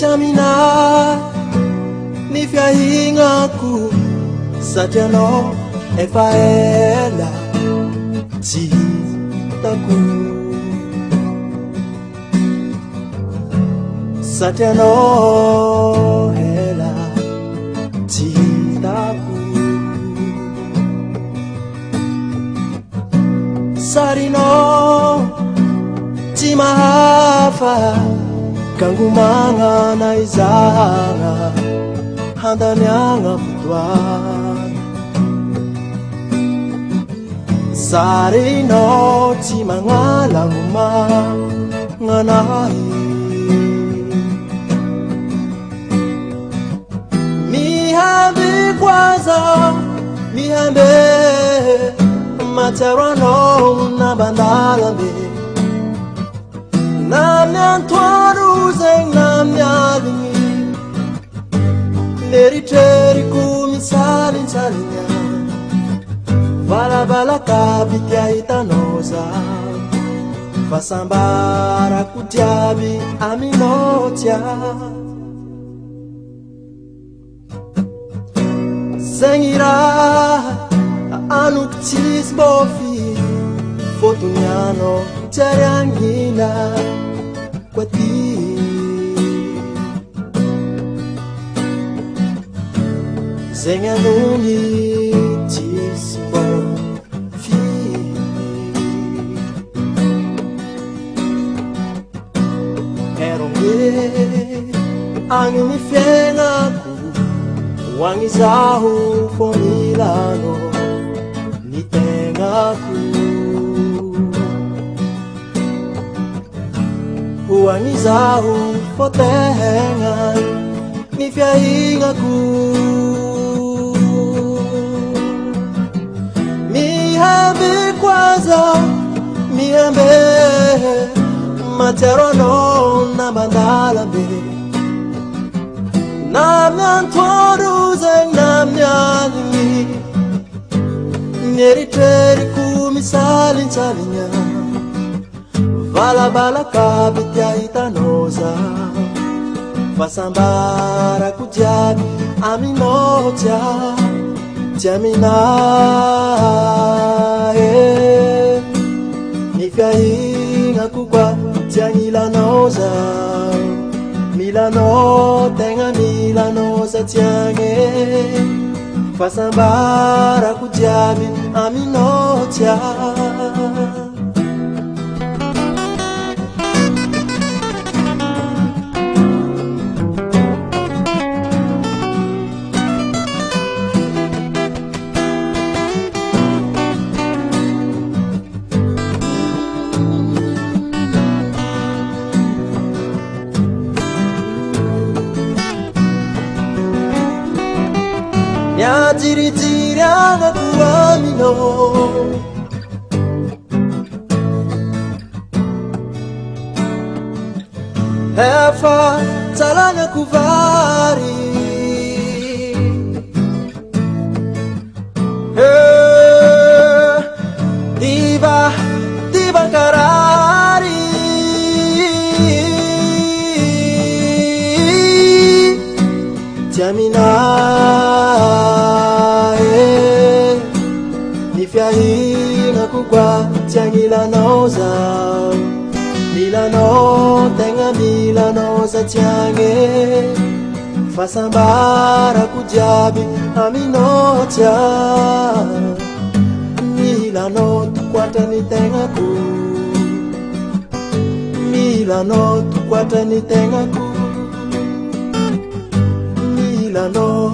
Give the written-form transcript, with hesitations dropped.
Chamina nifya hingaku Satiano efaela Chitaku Satiano hela Chitaku Sarino Chimahafa Kangumanga na izanga Handanyanga futwan Sarino Chimangalanguma Nganai Mihambi kwaza Mihambi Materano na bandalambe Namnyan tuaru zeng namnyan lingi Neriteri kumisalin salinya Bala bala kabitia itanoza Fasambara kutiabi aminotia Zengira anuktis bofi Fotunyano Chariangina Kwati Zenganuni Chisbo Fi Eronge Angini Fengaku Wangizahu Fomilano Nitengaku Wangizahu fotengan Nifya hingaku Mihambi kwaza Mihambi Materono na bandalabe Namnyan toru zeng namnyan lingi Neriteri kumisalin salinya Bala bala kabitia itanoza Fasambara kujabi aminoja Jamina Nifya hinga kukwa Tiangilanoza Milano tenga milanoza tiange Fasambara kujabi aminoja Jiri jiri angaku amino Efa talanga kuvari Diba diba karari Jamina Nifya hinga kukwa Tiangilanoza Milano tenga milanoza tiange Fasambara kujabi aminotia Milano tukwata nitenga ku Milano tukwata nitenga ku Milano